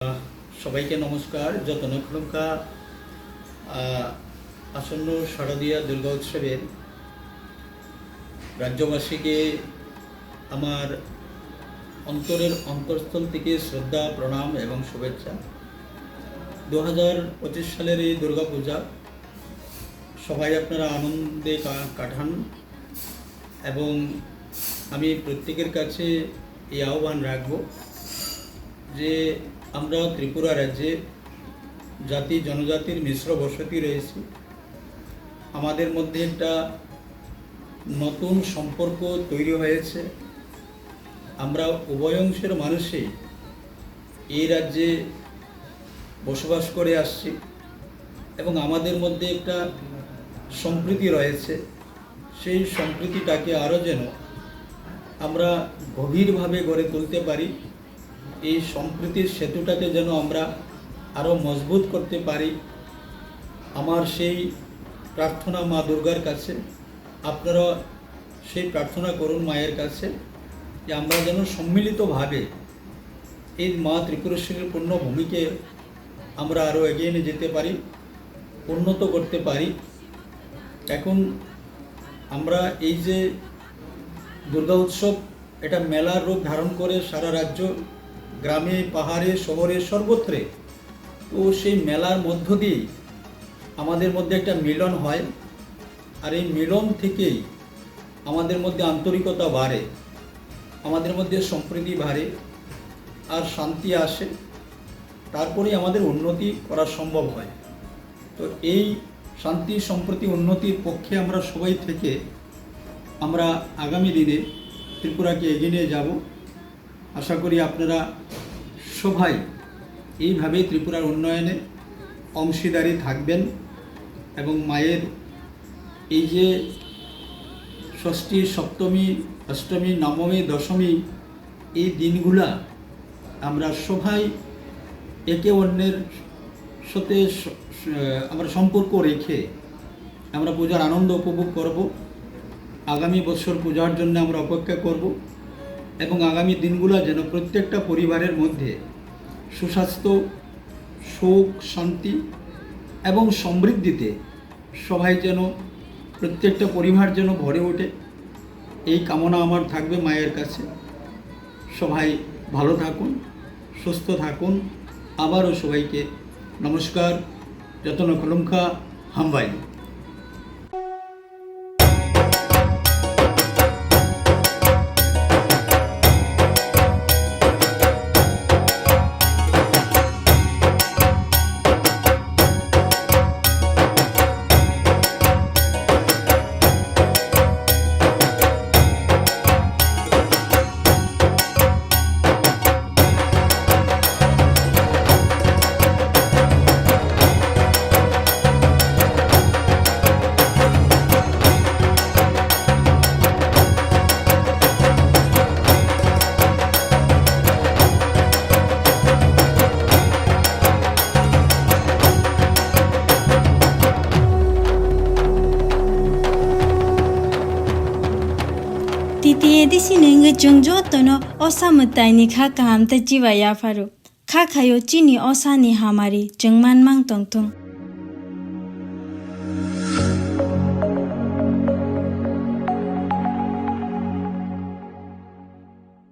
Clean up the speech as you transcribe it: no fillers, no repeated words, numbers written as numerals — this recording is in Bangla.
সবাইকে নমস্কার। যতন খলঙ্কা আসন্ন শারদীয়া দুর্গা উৎসবের রাজ্যবাসীকে আমার অন্তরের অন্তঃস্থল থেকে শ্রদ্ধা, প্রণাম এবং শুভেচ্ছা। 2025 সালের এই দুর্গাপূজা সবাই আপনারা আনন্দে কাটান এবং আমি প্রত্যেকের কাছে এই আহ্বান রাখব যে আমরা ত্রিপুরা রাজ্যে জাতি জনজাতির মিশ্র বসতি রয়েছে। আমাদের মধ্যে একটা নতুন সম্পর্ক তৈরি হয়েছে। আমরা উভয় অংশের মানুষই এই রাজ্যে বসবাস করে আসছি এবং আমাদের মধ্যে একটা সম্প্রীতি রয়েছে। সেই সম্প্রীতিটাকে আরও যেন আমরা গভীরভাবে গড়ে তুলতে পারি, এই সম্প্রীতির সেতুটাকে যেন আমরা আরও মজবুত করতে পারি, আমার সেই প্রার্থনা মা দুর্গার কাছে। আপনারা সেই প্রার্থনা করুন মায়ের কাছে যে আমরা যেন সম্মিলিতভাবে এই মা ত্রিপুরেশ্বরীর পুণ্যভূমিকে আমরা আরও এগিয়ে নিয়ে যেতে পারি, উন্নত করতে পারি। এখন আমরা এই যে দুর্গা উৎসব, এটা মেলার রূপ ধারণ করে সারা রাজ্য, গ্রামে, পাহাড়ে, শহরে, সর্বত্রে। তো সেই মেলার মধ্য দিয়েই আমাদের মধ্যে একটা মিলন হয়, আর এই মিলন থেকেই আমাদের মধ্যে আন্তরিকতা বাড়ে, আমাদের মধ্যে সম্প্রীতি বাড়ে, আর শান্তি আসে। তারপরেই আমাদের উন্নতি করা সম্ভব হয়। তো এই শান্তি, সম্প্রীতি, উন্নতির পক্ষে আমরা সবাই থেকে আমরা আগামী দিনে ত্রিপুরাকে এগিয়ে নিয়ে যাব। আশা করি আপনারা সবাই এইভাবে ত্রিপুরার উন্নয়নে অংশীদারি থাকবেন এবং মায়ের এই যে ষষ্ঠী, সপ্তমী, অষ্টমী, নবমী, দশমী, এই দিনগুলা আমরা সবাই একে অন্যের সাথে আমরা সম্পর্ক রেখে আমরা পূজার আনন্দ উপভোগ করব। আগামী বছর পূজার জন্য আমরা অপেক্ষা করব এবং আগামী দিনগুলো যেন প্রত্যেকটা পরিবারের মধ্যে সুস্বাস্থ্য, সুখ, শান্তি এবং সমৃদ্ধিতে সবাই যেন, প্রত্যেকটা পরিবার যেন ভরে ওঠে, এই কামনা আমার থাকবে মায়ের কাছে। সবাই ভালো থাকুন, সুস্থ থাকুন। আবারও সবাইকে নমস্কার। যতন খলুমখা হামবাই। Titi edi sinenge jongjo tono osa mutai ni kha kaham ta jiwa ya faru kha khayo chini osa ni hamari jengman mang tongtung